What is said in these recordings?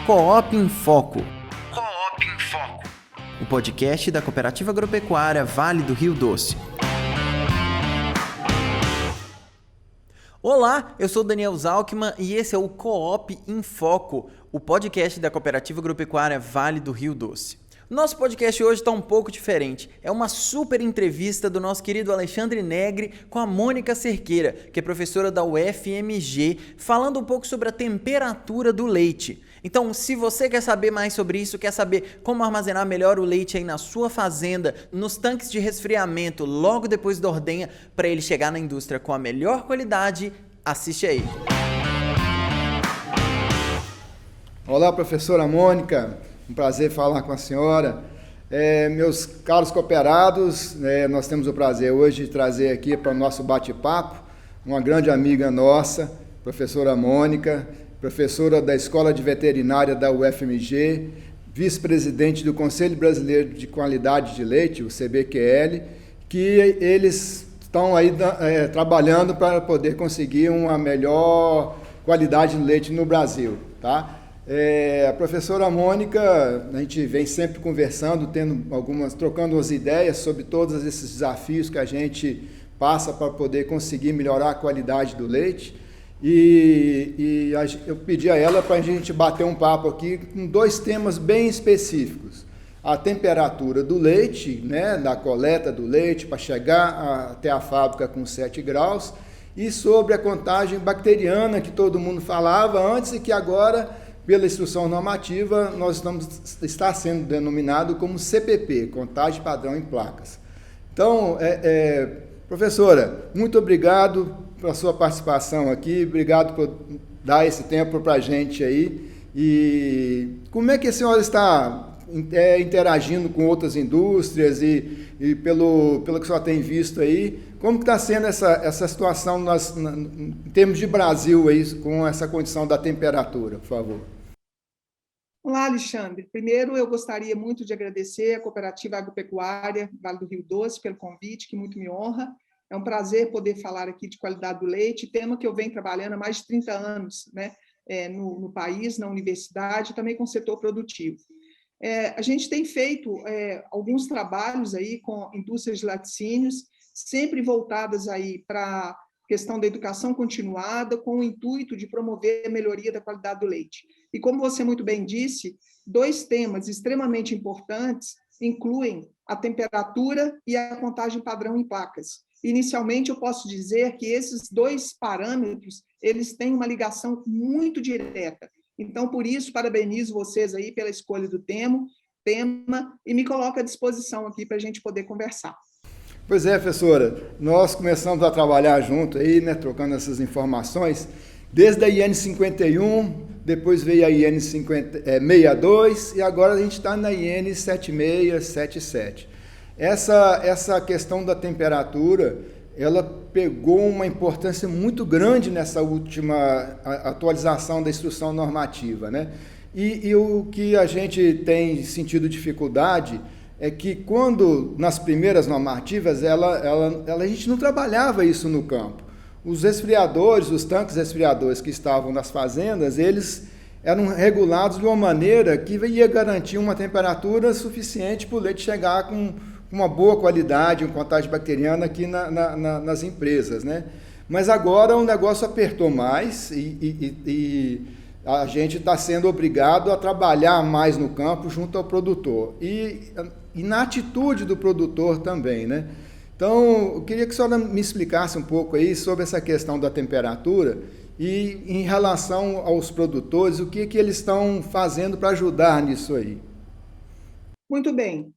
Coop em Foco. Coop em Foco. O podcast da Cooperativa Agropecuária Vale do Rio Doce. Olá, eu sou Daniel Zalkman e esse é o Coop em Foco, o podcast da Cooperativa Agropecuária Vale do Rio Doce. Nosso podcast hoje está um pouco diferente. É uma super entrevista do nosso querido Alexandre Negri com a Mônica Cerqueira, que é professora da UFMG, falando um pouco sobre a temperatura do leite. Então, se você quer saber mais sobre isso, quer saber como armazenar melhor o leite aí na sua fazenda, nos tanques de resfriamento, logo depois da ordenha, para ele chegar na indústria com a melhor qualidade, assiste aí. Olá, professora Mônica. Um prazer falar com a senhora. Meus caros cooperados, nós temos o prazer hoje de trazer aqui para o nosso bate-papo uma grande amiga nossa, professora Mônica, professora da Escola de Veterinária da UFMG, vice-presidente do Conselho Brasileiro de Qualidade de Leite, o CBQL, que eles estão aí trabalhando para poder conseguir uma melhor qualidade de leite no Brasil, tá? A professora Mônica, a gente vem sempre conversando, trocando umas ideias sobre todos esses desafios que a gente passa para poder conseguir melhorar a qualidade do leite. E eu pedi a ela para a gente bater um papo aqui com dois temas bem específicos. A temperatura do leite, né, da coleta do leite para chegar até a fábrica com 7 graus, e sobre a contagem bacteriana que todo mundo falava antes e que agora, pela instrução normativa, está sendo denominado como CPP, contagem padrão em placas. Então, professora, muito obrigado pela sua participação aqui, obrigado por dar esse tempo para a gente aí. E como é que a senhora está interagindo com outras indústrias e pelo que a senhora tem visto aí, como que está sendo essa situação em termos de Brasil aí, com essa condição da temperatura, por favor? Olá, Alexandre. Primeiro, eu gostaria muito de agradecer à Cooperativa Agropecuária Vale do Rio Doce pelo convite, que muito me honra. É um prazer poder falar aqui de qualidade do leite, tema que eu venho trabalhando há mais de 30 anos, né, no país, na universidade, também com o setor produtivo. A gente tem feito alguns trabalhos aí com indústrias de laticínios, sempre voltadas aí para a questão da educação continuada, com o intuito de promover a melhoria da qualidade do leite. E como você muito bem disse, dois temas extremamente importantes incluem a temperatura e a contagem padrão em placas. Inicialmente, eu posso dizer que esses dois parâmetros, eles têm uma ligação muito direta. Então, por isso, parabenizo vocês aí pela escolha do tema e me coloco à disposição aqui para a gente poder conversar. Pois é, professora, nós começamos a trabalhar junto aí, né, trocando essas informações, desde a IN 51, depois veio a IN 62 e agora a gente está na IN 76, 77. Essa questão da temperatura, ela pegou uma importância muito grande nessa última atualização da instrução normativa, né? E o que a gente tem sentido dificuldade é que quando, nas primeiras normativas, a gente não trabalhava isso no campo. Os resfriadores, os tanques resfriadores que estavam nas fazendas, eles eram regulados de uma maneira que ia garantir uma temperatura suficiente para o leite chegar com uma boa qualidade, uma contagem bacteriana aqui nas empresas, né? Mas agora o negócio apertou mais e a gente está sendo obrigado a trabalhar mais no campo junto ao produtor e na atitude do produtor também, né? Então, eu queria que a senhora me explicasse um pouco aí sobre essa questão da temperatura e em relação aos produtores, o que eles estão fazendo para ajudar nisso aí. Muito bem.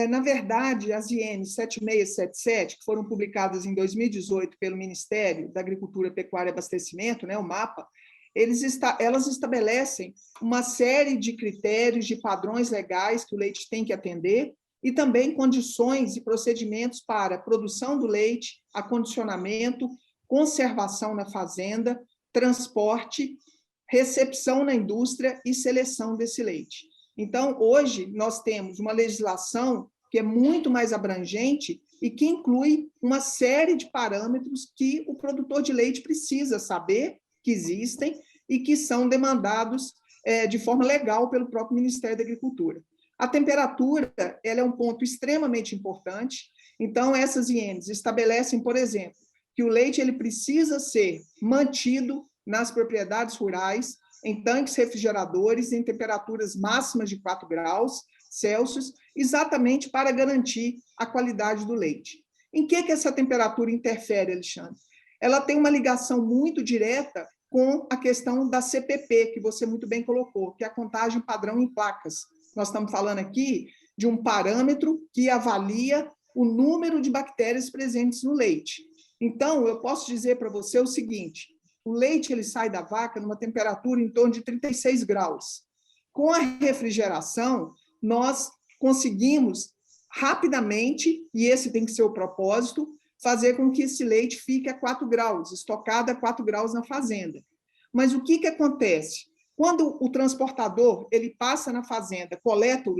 Na verdade, as IN 76 e 77, que foram publicadas em 2018 pelo Ministério da Agricultura, Pecuária e Abastecimento, né, o MAPA, elas estabelecem uma série de critérios, de padrões legais que o leite tem que atender e também condições e procedimentos para produção do leite, acondicionamento, conservação na fazenda, transporte, recepção na indústria e seleção desse leite. Então, hoje, nós temos uma legislação que é muito mais abrangente e que inclui uma série de parâmetros que o produtor de leite precisa saber que existem e que são demandados de forma legal pelo próprio Ministério da Agricultura. A temperatura ela é um ponto extremamente importante, então essas INs estabelecem, por exemplo, que o leite ele precisa ser mantido nas propriedades rurais, em tanques refrigeradores, em temperaturas máximas de 4 graus Celsius, exatamente para garantir a qualidade do leite. Em que essa temperatura interfere, Alexandre? Ela tem uma ligação muito direta com a questão da CPP, que você muito bem colocou, que é a contagem padrão em placas. Nós estamos falando aqui de um parâmetro que avalia o número de bactérias presentes no leite. Então, eu posso dizer para você o seguinte, o leite ele sai da vaca numa temperatura em torno de 36 graus. Com a refrigeração, nós conseguimos rapidamente, e esse tem que ser o propósito, fazer com que esse leite fique a 4 graus, estocado a 4 graus na fazenda. Mas o que acontece? Quando o transportador ele passa na fazenda, coleta o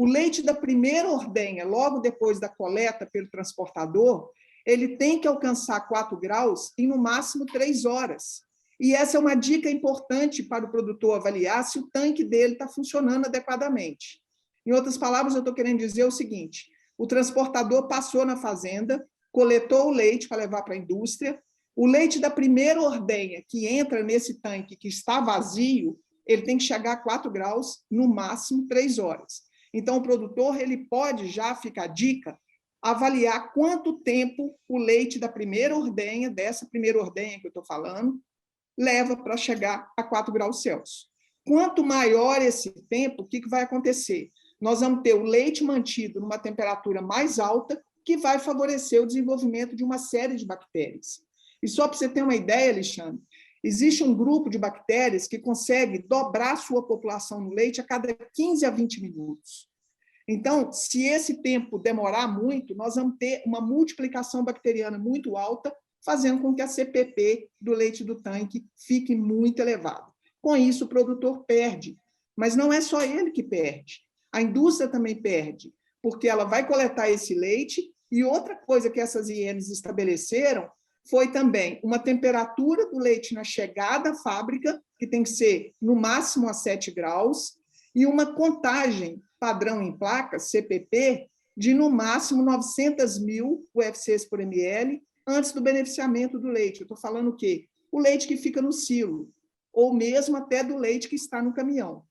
leite da primeira ordenha, logo depois da coleta pelo transportador, ele tem que alcançar 4 graus em, no máximo, 3 horas. E essa é uma dica importante para o produtor avaliar se o tanque dele está funcionando adequadamente. Em outras palavras, eu estou querendo dizer o seguinte, o transportador passou na fazenda, coletou o leite para levar para a indústria, o leite da primeira ordenha que entra nesse tanque que está vazio, ele tem que chegar a 4 graus, no máximo 3 horas. Então, o produtor ele pode já, fica a dica, avaliar quanto tempo o leite da primeira ordenha, dessa primeira ordenha que eu estou falando, leva para chegar a 4 graus Celsius. Quanto maior esse tempo, o que vai acontecer? Nós vamos ter o leite mantido numa temperatura mais alta, que vai favorecer o desenvolvimento de uma série de bactérias. E só para você ter uma ideia, Alexandre, existe um grupo de bactérias que consegue dobrar sua população no leite a cada 15 a 20 minutos. Então, se esse tempo demorar muito, nós vamos ter uma multiplicação bacteriana muito alta, fazendo com que a CPP do leite do tanque fique muito elevada. Com isso, o produtor perde. Mas não é só ele que perde. A indústria também perde, porque ela vai coletar esse leite, e outra coisa que essas INs estabeleceram foi também uma temperatura do leite na chegada à fábrica, que tem que ser no máximo a 7 graus, e uma contagem padrão em placas, CPP, de no máximo 900.000 UFCs por ml, antes do beneficiamento do leite. Eu estou falando o quê? O leite que fica no silo, ou mesmo até do leite que está no caminhão.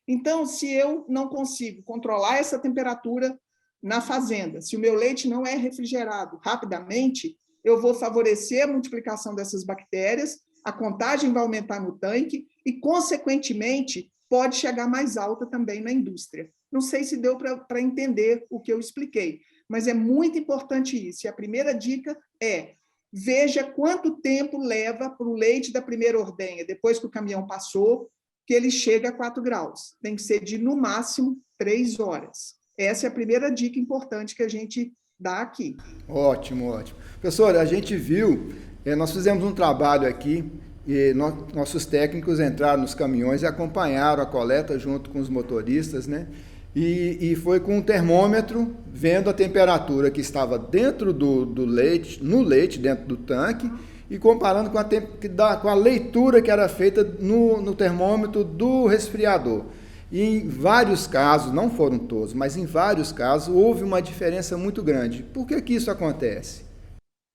Então, se eu não consigo controlar essa temperatura na fazenda, se o meu leite não é refrigerado rapidamente, eu vou favorecer a multiplicação dessas bactérias, a contagem vai aumentar no tanque e, consequentemente, pode chegar mais alta também na indústria. Não sei se deu para entender o que eu expliquei, mas é muito importante isso. E a primeira dica é, veja quanto tempo leva para o leite da primeira ordenha, depois que o caminhão passou, que ele chega a 4 graus. Tem que ser de, no máximo, 3 horas. Essa é a primeira dica importante que a gente dá aqui. Ótimo, ótimo. Professor, a gente viu, nós fizemos um trabalho aqui, e nossos técnicos entraram nos caminhões e acompanharam a coleta junto com os motoristas, né? E foi com um termômetro, vendo a temperatura que estava dentro do leite, no leite, dentro do tanque, e comparando com a leitura que era feita no termômetro do resfriador. E em vários casos, não foram todos, mas em vários casos, houve uma diferença muito grande. Por que isso acontece?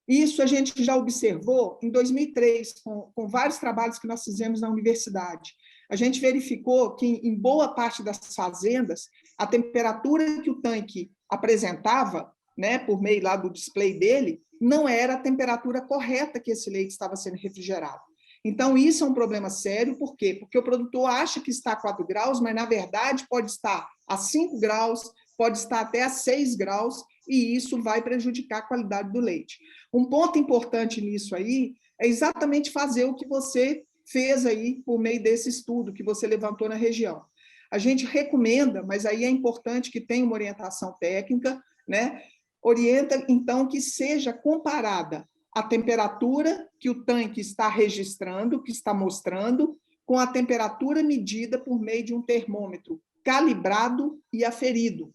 Isso a gente já observou em 2003, com vários trabalhos que nós fizemos na universidade. A gente verificou que, em boa parte das fazendas, a temperatura que o tanque apresentava, né, por meio lá do display dele, não era a temperatura correta que esse leite estava sendo refrigerado. Então, isso é um problema sério, por quê? Porque o produtor acha que está a 4 graus, mas, na verdade, pode estar a 5 graus, pode estar até a 6 graus, e isso vai prejudicar a qualidade do leite. Um ponto importante nisso aí é exatamente fazer o que você fez aí por meio desse estudo que você levantou na região. A gente recomenda, mas aí é importante que tenha uma orientação técnica, né? Orienta, então, que seja comparada a temperatura que o tanque está registrando, que está mostrando, com a temperatura medida por meio de um termômetro calibrado e aferido.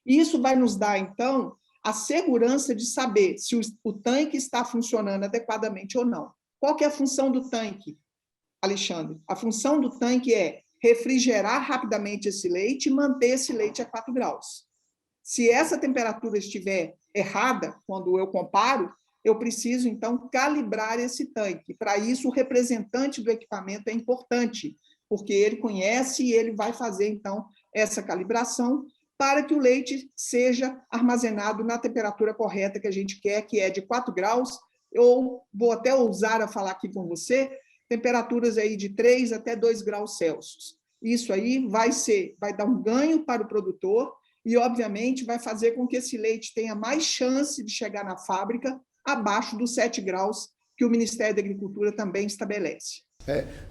Isso vai nos dar, então, a segurança de saber se o tanque está funcionando adequadamente ou não. Qual que é a função do tanque, Alexandre? A função do tanque é refrigerar rapidamente esse leite e manter esse leite a 4 graus. Se essa temperatura estiver errada, quando eu comparo, eu preciso, então, calibrar esse tanque. Para isso, o representante do equipamento é importante, porque ele conhece e ele vai fazer, então, essa calibração para que o leite seja armazenado na temperatura correta que a gente quer, que é de 4 graus, ou vou até ousar a falar aqui com você, temperaturas aí de 3 até 2 graus Celsius. Isso aí vai dar um ganho para o produtor e, obviamente, vai fazer com que esse leite tenha mais chance de chegar na fábrica abaixo dos 7 graus que o Ministério da Agricultura também estabelece.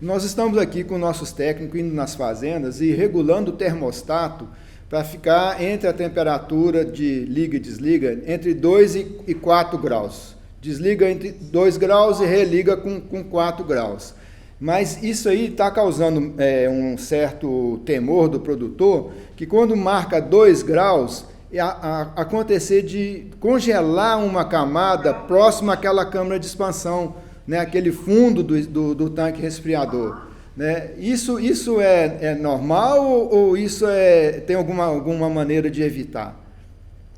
Nós estamos aqui com nossos técnicos indo nas fazendas e regulando o termostato para ficar entre a temperatura de liga e desliga entre 2 e 4 graus. Desliga entre 2 graus e religa com 4 graus. Mas isso aí está causando um certo temor do produtor, que quando marca 2 graus, acontecer de congelar uma camada próxima àquela câmara de expansão, né, aquele fundo do tanque resfriador. Né? Isso é normal ou isso tem alguma maneira de evitar?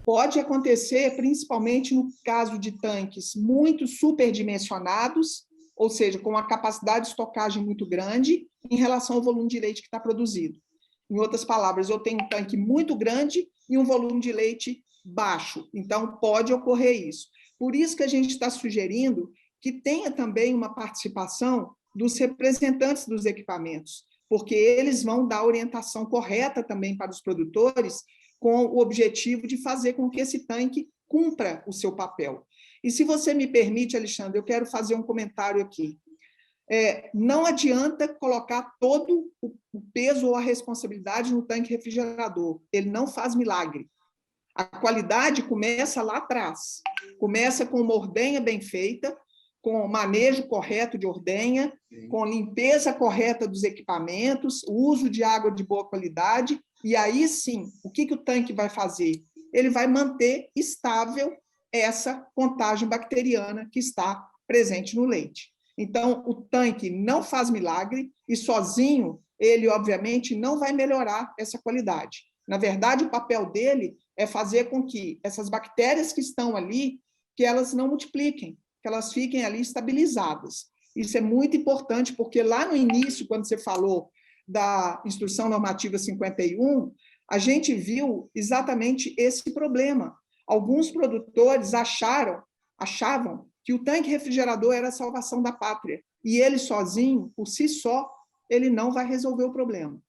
Pode acontecer, principalmente no caso de tanques muito superdimensionados, ou seja, com uma capacidade de estocagem muito grande em relação ao volume de leite que está produzido. Em outras palavras, eu tenho um tanque muito grande e um volume de leite baixo. Então, pode ocorrer isso. Por isso que a gente está sugerindo que tenha também uma participação dos representantes dos equipamentos, porque eles vão dar a orientação correta também para os produtores, com o objetivo de fazer com que esse tanque cumpra o seu papel. E se você me permite, Alexandre, eu quero fazer um comentário aqui. Não adianta colocar todo o peso ou a responsabilidade no tanque refrigerador. Ele não faz milagre. A qualidade começa lá atrás. Começa com uma ordenha bem feita, com o manejo correto de ordenha, com limpeza correta dos equipamentos, o uso de água de boa qualidade, e aí sim, o que o tanque vai fazer? Ele vai manter estável essa contagem bacteriana que está presente no leite. Então, o tanque não faz milagre e sozinho ele, obviamente, não vai melhorar essa qualidade. Na verdade, o papel dele é fazer com que essas bactérias que estão ali, que elas não multipliquem, que elas fiquem ali estabilizadas. Isso é muito importante, porque lá no início, quando você falou da Instrução Normativa 51, a gente viu exatamente esse problema. Alguns produtores achavam que o tanque refrigerador era a salvação da pátria, e ele sozinho, por si só, ele não vai resolver o problema.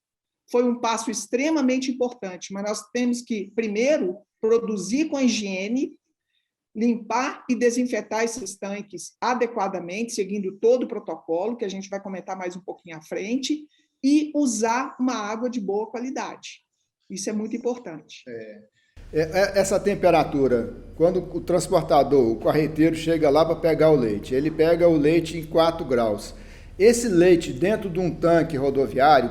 Foi um passo extremamente importante, mas nós temos que, primeiro, produzir com higiene, limpar e desinfetar esses tanques adequadamente, seguindo todo o protocolo, que a gente vai comentar mais um pouquinho à frente, e usar uma água de boa qualidade. Isso é muito importante. Essa temperatura, quando o transportador, o carreteiro chega lá para pegar o leite, ele pega o leite em 4 graus. Esse leite dentro de um tanque rodoviário,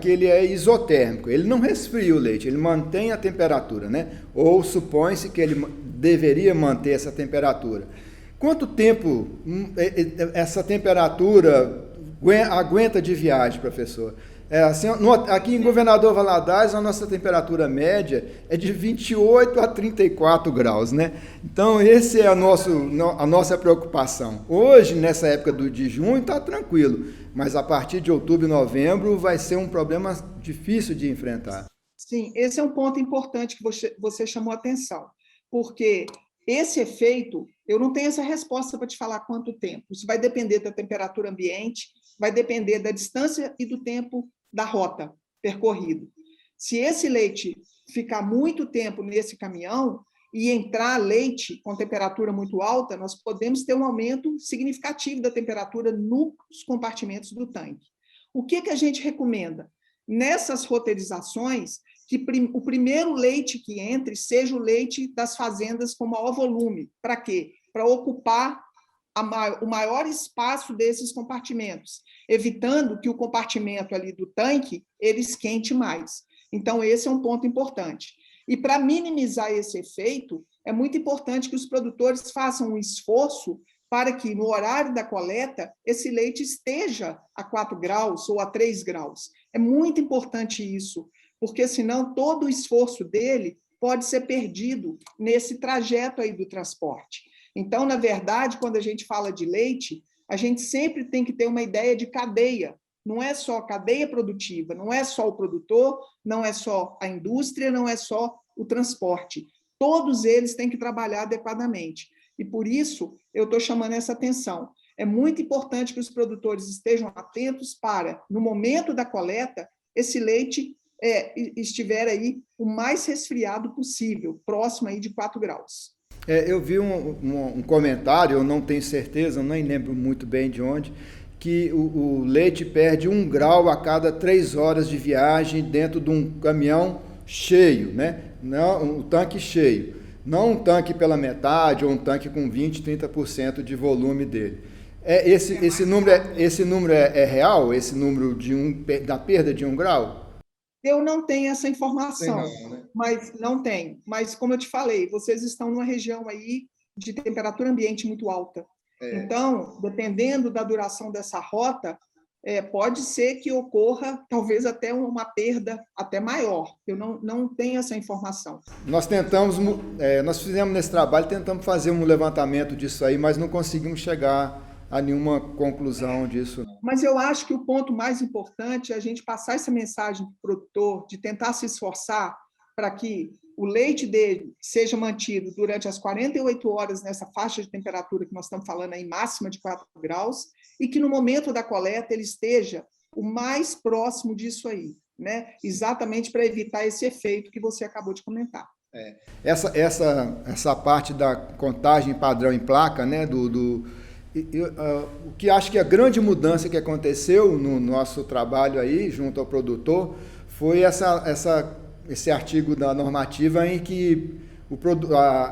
ele é isotérmico, ele não resfria o leite, ele mantém a temperatura, né? Ou supõe-se que ele deveria manter essa temperatura. Quanto tempo essa temperatura aguenta de viagem, professor? Assim, aqui em Governador Valadares, a nossa temperatura média é de 28 a 34 graus, né? Então, essa é a nossa preocupação. Hoje, nessa época de junho, está tranquilo, mas a partir de outubro e novembro vai ser um problema difícil de enfrentar. Sim, esse é um ponto importante que você chamou a atenção, porque esse efeito, eu não tenho essa resposta para te falar quanto tempo. Isso vai depender da temperatura ambiente, vai depender da distância e do tempo da rota percorrido. Se esse leite ficar muito tempo nesse caminhão e entrar leite com temperatura muito alta, nós podemos ter um aumento significativo da temperatura nos compartimentos do tanque. O que a gente recomenda? Nessas roteirizações, que o primeiro leite que entre seja o leite das fazendas com maior volume. Para quê? Para ocupar o maior espaço desses compartimentos, evitando que o compartimento ali do tanque ele esquente mais. Então, esse é um ponto importante. E para minimizar esse efeito, é muito importante que os produtores façam um esforço para que, no horário da coleta, esse leite esteja a 4 graus ou a 3 graus. É muito importante isso, porque senão todo o esforço dele pode ser perdido nesse trajeto aí do transporte. Então, na verdade, quando a gente fala de leite, a gente sempre tem que ter uma ideia de cadeia. Não é só a cadeia produtiva, não é só o produtor, não é só a indústria, não é só o transporte. Todos eles têm que trabalhar adequadamente. E por isso eu estou chamando essa atenção. É muito importante que os produtores estejam atentos para, no momento da coleta, esse leite estiver aí o mais resfriado possível, próximo aí de 4 graus. Eu vi um comentário, eu não tenho certeza, nem lembro muito bem de onde, que o leite perde 1 grau a cada 3 horas de viagem dentro de um caminhão cheio, né? Não, um tanque cheio. Não um tanque pela metade ou um tanque com 20%, 30% de volume dele. Esse número é real? Esse número da perda de 1 grau? Eu não tenho essa informação, Não, né? mas não tenho. Mas, como eu te falei, vocês estão numa região aí de temperatura ambiente muito alta. Então, dependendo da duração dessa rota, pode ser que ocorra talvez até uma perda até maior. Eu não tenho essa informação. Nós fizemos nesse trabalho, tentamos fazer um levantamento disso aí, mas não conseguimos chegar a nenhuma conclusão disso. Mas eu acho que o ponto mais importante é a gente passar essa mensagem para o produtor, de tentar se esforçar para que o leite dele seja mantido durante as 48 horas nessa faixa de temperatura que nós estamos falando aí, máxima de 4 graus, e que no momento da coleta ele esteja o mais próximo disso aí, né? Exatamente para evitar esse efeito que você acabou de comentar. Essa parte da contagem padrão em placa, né, o que acho que a grande mudança que aconteceu no nosso trabalho aí, junto ao produtor, foi esse artigo da normativa em que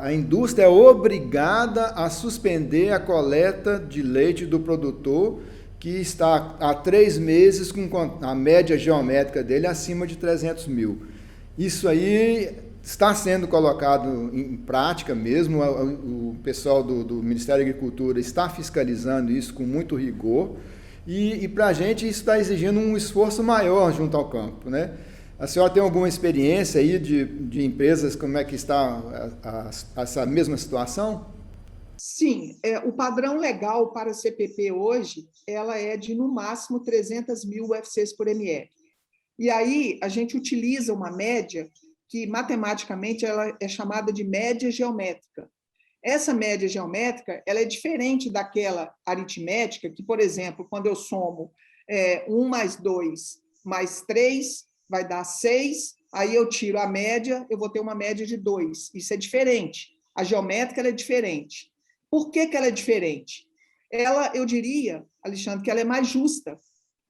a indústria é obrigada a suspender a coleta de leite do produtor que está há 3 meses com a média geométrica dele acima de 300 mil. Isso aí está sendo colocado em prática mesmo, o pessoal do Ministério da Agricultura está fiscalizando isso com muito rigor e para a gente isso está exigindo um esforço maior junto ao campo, né? A senhora tem alguma experiência aí de empresas, como é que está essa mesma situação? Sim, o padrão legal para a CPP hoje, ela é de no máximo 300 mil UFCs por ml. E aí a gente utiliza uma média que matematicamente ela é chamada de média geométrica. Essa média geométrica ela é diferente daquela aritmética que, por exemplo, quando eu somo 1 mais 2 mais 3, vai dar 6, aí eu tiro a média, eu vou ter uma média de 2. Isso é diferente. A geométrica ela é diferente. Por que ela é diferente? Eu diria, Alexandre, que ela é mais justa,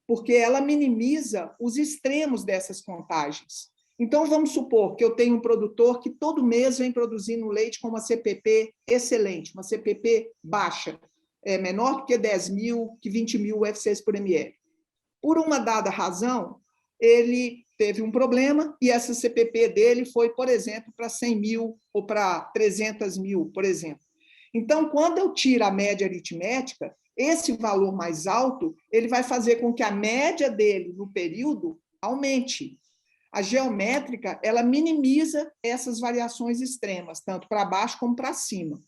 porque ela minimiza os extremos dessas contagens. Então, vamos supor que eu tenho um produtor que todo mês vem produzindo leite com uma CPP excelente, uma CPP baixa, menor do que 10 mil, que 20 mil UFCs por ml. Por uma dada razão, ele teve um problema e essa CPP dele foi, por exemplo, para 100 mil ou para 300 mil, por exemplo. Então, quando eu tiro a média aritmética, esse valor mais alto, ele vai fazer com que a média dele no período aumente. A geométrica, ela minimiza essas variações extremas, tanto para baixo como para cima.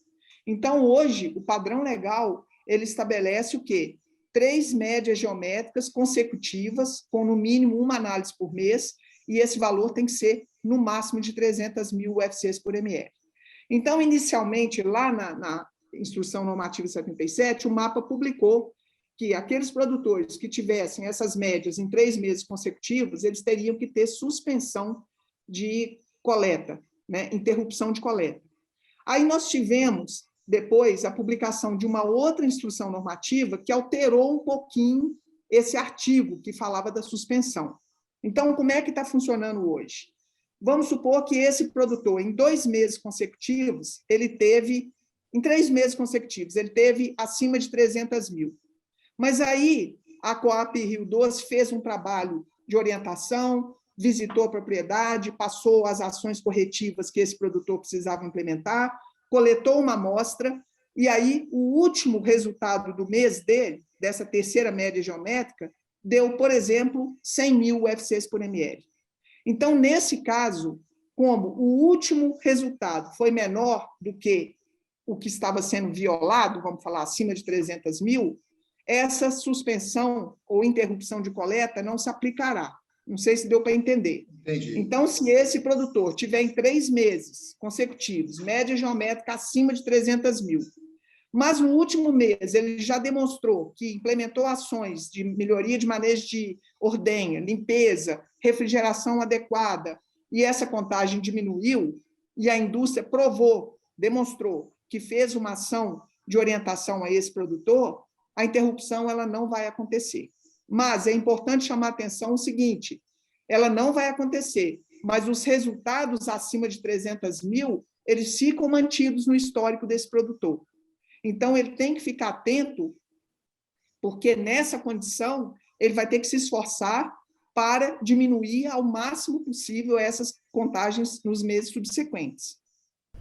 Então, hoje, o padrão legal, ele estabelece o quê? 3 médias geométricas consecutivas, com no mínimo uma análise por mês, e esse valor tem que ser no máximo de 300 mil UFCs por ml. Então, inicialmente, lá na Instrução Normativa 77, o MAPA publicou que aqueles produtores que tivessem essas médias em 3 meses consecutivos, eles teriam que ter suspensão de coleta, né? Interrupção de coleta. Aí nós tivemos, depois, a publicação de uma outra instrução normativa que alterou um pouquinho esse artigo que falava da suspensão. Então, como é que está funcionando hoje? Vamos supor que esse produtor, em 2 meses consecutivos, em 3 meses consecutivos, ele teve acima de 300 mil. Mas aí, a Coop Rio Doce fez um trabalho de orientação, visitou a propriedade, passou as ações corretivas que esse produtor precisava implementar, coletou uma amostra, e aí o último resultado do mês dele, dessa terceira média geométrica, deu, por exemplo, 100 mil UFCs por ml. Então, nesse caso, como o último resultado foi menor do que o que estava sendo violado, vamos falar, acima de 300 mil, essa suspensão ou interrupção de coleta não se aplicará. Não sei se deu para entender. Entendi. Então, se esse produtor tiver em 3 meses consecutivos, média geométrica acima de 300 mil, mas no último mês ele já demonstrou que implementou ações de melhoria de manejo de ordenha, limpeza, refrigeração adequada, e essa contagem diminuiu, e a indústria provou, demonstrou que fez uma ação de orientação a esse produtor, a interrupção ela não vai acontecer. Mas é importante chamar a atenção o seguinte, ela não vai acontecer, mas os resultados acima de 300 mil, eles ficam mantidos no histórico desse produtor. Então, ele tem que ficar atento, porque nessa condição, ele vai ter que se esforçar para diminuir ao máximo possível essas contagens nos meses subsequentes.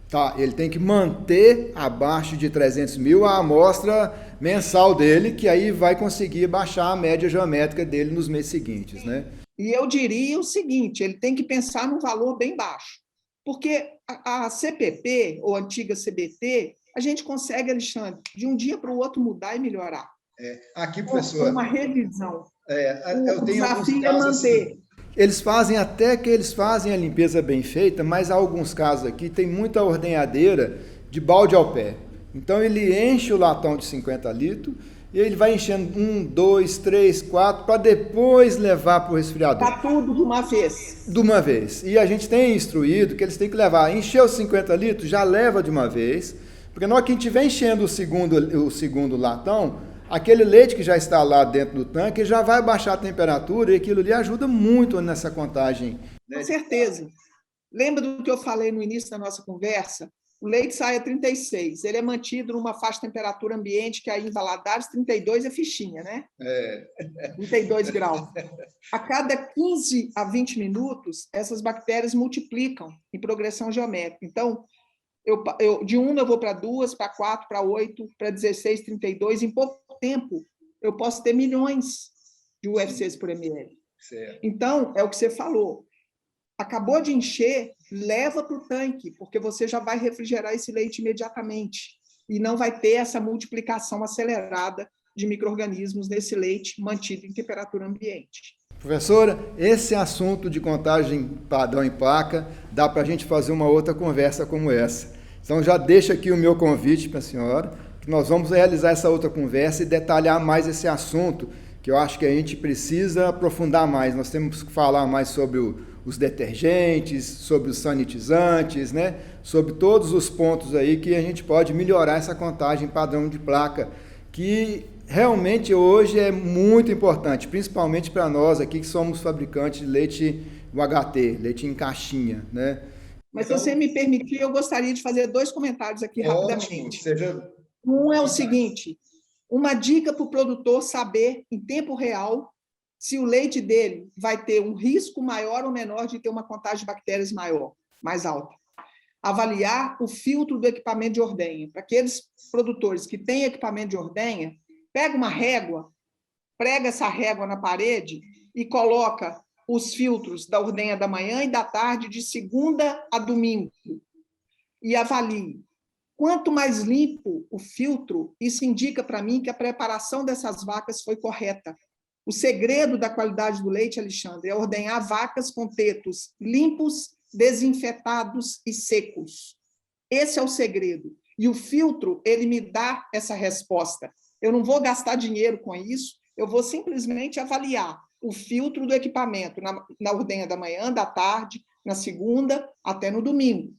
Tá, ele tem que manter abaixo de 300 mil a amostra mensal dele, que aí vai conseguir baixar a média geométrica dele nos meses seguintes, né? E eu diria o seguinte, ele tem que pensar num valor bem baixo, porque a CPP, ou antiga CBT, a gente consegue, Alexandre, de um dia para o outro mudar e melhorar. Aqui, professor... Com uma revisão. Eu o tenho desafio é manter... Assim, eles fazem a limpeza bem feita, mas há alguns casos aqui tem muita ordenhadeira de balde ao pé. Então ele enche o latão de 50 litros e ele vai enchendo 1, 2, 3, 4 para depois levar para o resfriador. Está tudo de uma vez. De uma vez. E a gente tem instruído que eles têm que levar, encher os 50 litros, já leva de uma vez, porque na hora que a gente estiver enchendo o segundo latão, aquele leite que já está lá dentro do tanque já vai baixar a temperatura e aquilo ali ajuda muito nessa contagem. Com certeza. Lembra do que eu falei no início da nossa conversa? O leite sai a 36, ele é mantido numa faixa de temperatura ambiente que aí em Valadares 32 é fichinha, né? 32 graus. A cada 15 a 20 minutos, essas bactérias multiplicam em progressão geométrica. Então, de 1 eu vou para 2, para 4, para 8, para 16, 32. Em pouco tempo, eu posso ter milhões de UFCs por ml. Certo. Então, é o que você falou. Acabou de encher, leva para o tanque, porque você já vai refrigerar esse leite imediatamente e não vai ter essa multiplicação acelerada de micro-organismos nesse leite mantido em temperatura ambiente. Professora, esse assunto de contagem padrão em placa, dá para a gente fazer uma outra conversa como essa. Então já deixo aqui o meu convite para a senhora, que nós vamos realizar essa outra conversa e detalhar mais esse assunto, que eu acho que a gente precisa aprofundar mais. Nós temos que falar mais sobre os detergentes, sobre os sanitizantes, né? Sobre todos os pontos aí que a gente pode melhorar essa contagem padrão de placa, que realmente hoje é muito importante, principalmente para nós aqui que somos fabricantes de leite UHT, leite em caixinha, né? Mas se você me permitir, eu gostaria de fazer 2 comentários aqui rapidamente. Um é o seguinte, uma dica para o produtor saber em tempo real se o leite dele vai ter um risco maior ou menor de ter uma contagem de bactérias maior, mais alta. Avaliar o filtro do equipamento de ordenha. Para aqueles produtores que têm equipamento de ordenha, pega uma régua, prega essa régua na parede e coloca os filtros da ordenha da manhã e da tarde, de segunda a domingo, e avalie. Quanto mais limpo o filtro, isso indica para mim que a preparação dessas vacas foi correta. O segredo da qualidade do leite, Alexandre, é ordenhar vacas com tetos limpos, desinfetados e secos. Esse é o segredo. E o filtro, ele me dá essa resposta. Eu não vou gastar dinheiro com isso, eu vou simplesmente avaliar o filtro do equipamento na ordenha da manhã, da tarde, na segunda, até no domingo.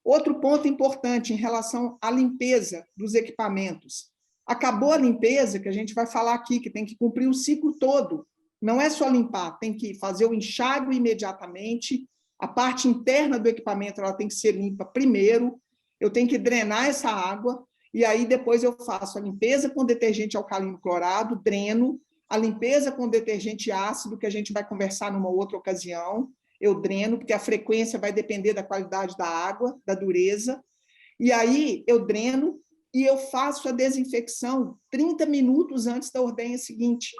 Outro ponto importante em relação à limpeza dos equipamentos. Acabou a limpeza, que a gente vai falar aqui, que tem que cumprir o ciclo todo. Não é só limpar, tem que fazer o enxágue imediatamente, a parte interna do equipamento ela tem que ser limpa primeiro, eu tenho que drenar essa água, e aí depois eu faço a limpeza com detergente alcalino clorado, dreno, a limpeza com detergente ácido, que a gente vai conversar numa outra ocasião, eu dreno, porque a frequência vai depender da qualidade da água, da dureza, e aí eu dreno e eu faço a desinfecção 30 minutos antes da ordenha seguinte.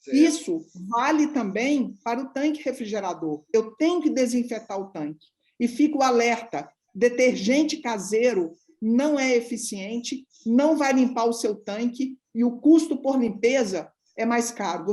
Certo. Isso vale também para o tanque refrigerador. Eu tenho que desinfetar o tanque. E fico alerta, detergente caseiro não é eficiente, não vai limpar o seu tanque e o custo por limpeza é mais caro.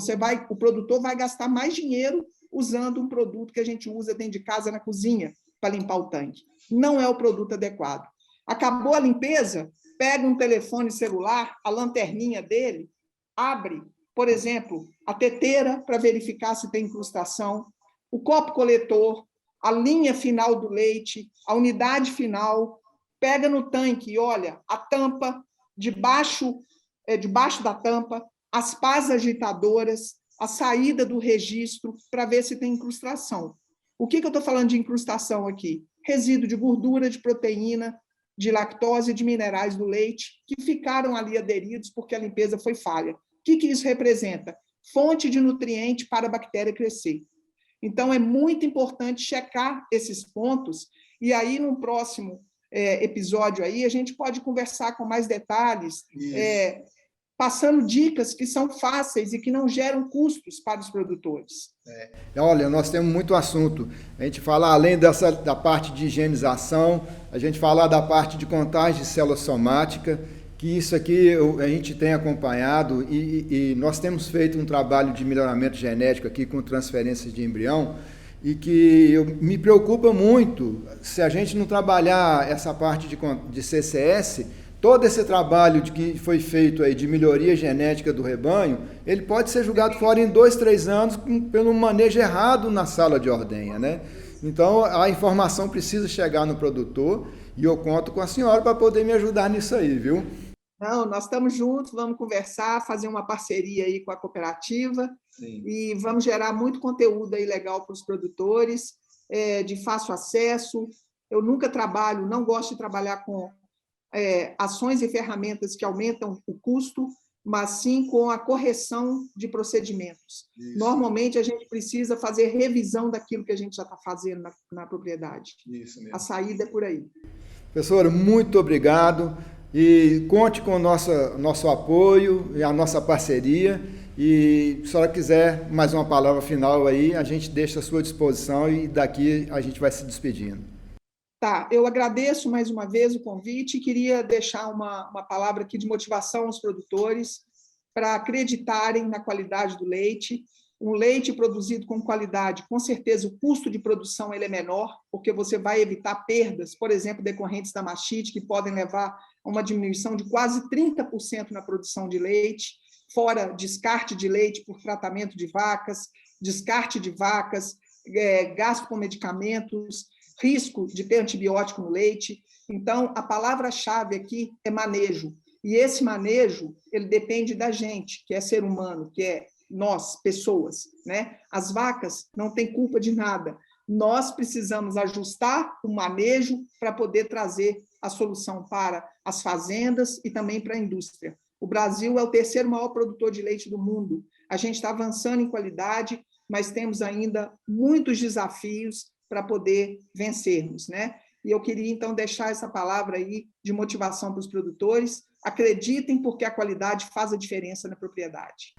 O produtor vai gastar mais dinheiro usando um produto que a gente usa dentro de casa, na cozinha, para limpar o tanque. Não é o produto adequado. Acabou a limpeza, pega um telefone celular, a lanterninha dele, abre, por exemplo, a teteira para verificar se tem incrustação, o copo coletor, a linha final do leite, a unidade final, pega no tanque e olha a tampa, debaixo da tampa, as pás agitadoras, a saída do registro, para ver se tem incrustação. O que eu estou falando de incrustação aqui? Resíduo de gordura, de proteína, de lactose e de minerais do leite, que ficaram ali aderidos porque a limpeza foi falha. O que isso representa? Fonte de nutriente para a bactéria crescer. Então, é muito importante checar esses pontos, e aí, no próximo episódio, aí, a gente pode conversar com mais detalhes, passando dicas que são fáceis e que não geram custos para os produtores. Olha, nós temos muito assunto. A gente fala, além da parte de higienização, a gente fala da parte de contagem de célula somática, que isso aqui a gente tem acompanhado e nós temos feito um trabalho de melhoramento genético aqui com transferências de embrião, e que me preocupa muito se a gente não trabalhar essa parte de CCS. Todo esse trabalho que foi feito aí de melhoria genética do rebanho, ele pode ser jogado fora em 2, 3 anos pelo manejo errado na sala de ordenha, né? Então, a informação precisa chegar no produtor, e eu conto com a senhora para poder me ajudar nisso aí, viu? Não, nós estamos juntos, vamos conversar, fazer uma parceria aí com a cooperativa. Sim. E vamos gerar muito conteúdo aí legal para os produtores, de fácil acesso. Eu nunca não gosto de trabalhar com ações e ferramentas que aumentam o custo, mas sim com a correção de procedimentos. Isso. Normalmente, a gente precisa fazer revisão daquilo que a gente já está fazendo na propriedade. Isso mesmo. A saída é por aí. Professora, muito obrigado. E conte com o nosso apoio e a nossa parceria. E se a senhora quiser mais uma palavra final aí, a gente deixa à sua disposição e daqui a gente vai se despedindo. Tá, eu agradeço mais uma vez o convite e queria deixar uma palavra aqui de motivação aos produtores para acreditarem na qualidade do leite. Um leite produzido com qualidade, com certeza o custo de produção ele é menor, porque você vai evitar perdas, por exemplo, decorrentes da mastite, que podem levar a uma diminuição de quase 30% na produção de leite, fora descarte de leite por tratamento de vacas, descarte de vacas, gasto com medicamentos, risco de ter antibiótico no leite. Então, a palavra-chave aqui é manejo. E esse manejo, ele depende da gente, que é ser humano, que é nós, pessoas, né? As vacas não têm culpa de nada. Nós precisamos ajustar o manejo para poder trazer a solução para as fazendas e também para a indústria. O Brasil é o terceiro maior produtor de leite do mundo. A gente está avançando em qualidade, mas temos ainda muitos desafios para poder vencermos, né? E eu queria, então, deixar essa palavra aí de motivação para os produtores. Acreditem, porque a qualidade faz a diferença na propriedade.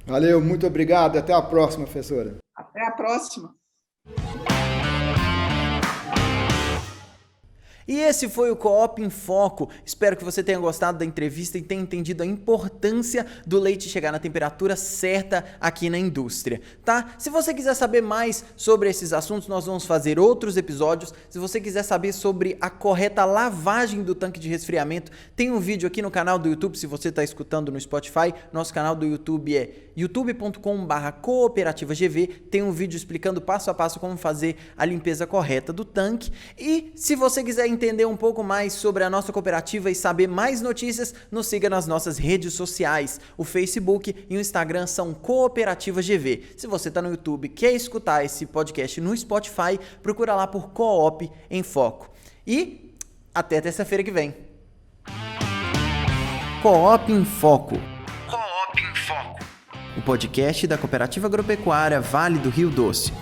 Valeu, muito obrigado. Até a próxima, professora. Até a próxima. E esse foi o Coop em Foco. Espero que você tenha gostado da entrevista e tenha entendido a importância do leite chegar na temperatura certa aqui na indústria, tá? Se você quiser saber mais sobre esses assuntos, nós vamos fazer outros episódios. Se você quiser saber sobre a correta lavagem do tanque de resfriamento, tem um vídeo aqui no canal do YouTube. Se você está escutando no Spotify, nosso canal do YouTube é youtube.com/cooperativagv. Tem um vídeo explicando passo a passo como fazer a limpeza correta do tanque. E se você quiser entender um pouco mais sobre a nossa cooperativa e saber mais notícias, nos siga nas nossas redes sociais. O Facebook e o Instagram são Cooperativa GV. Se você está no YouTube e quer escutar esse podcast no Spotify, procura lá por Coop em Foco. E até terça-feira que vem. Coop em Foco. Coop em Foco. O podcast da Cooperativa Agropecuária Vale do Rio Doce.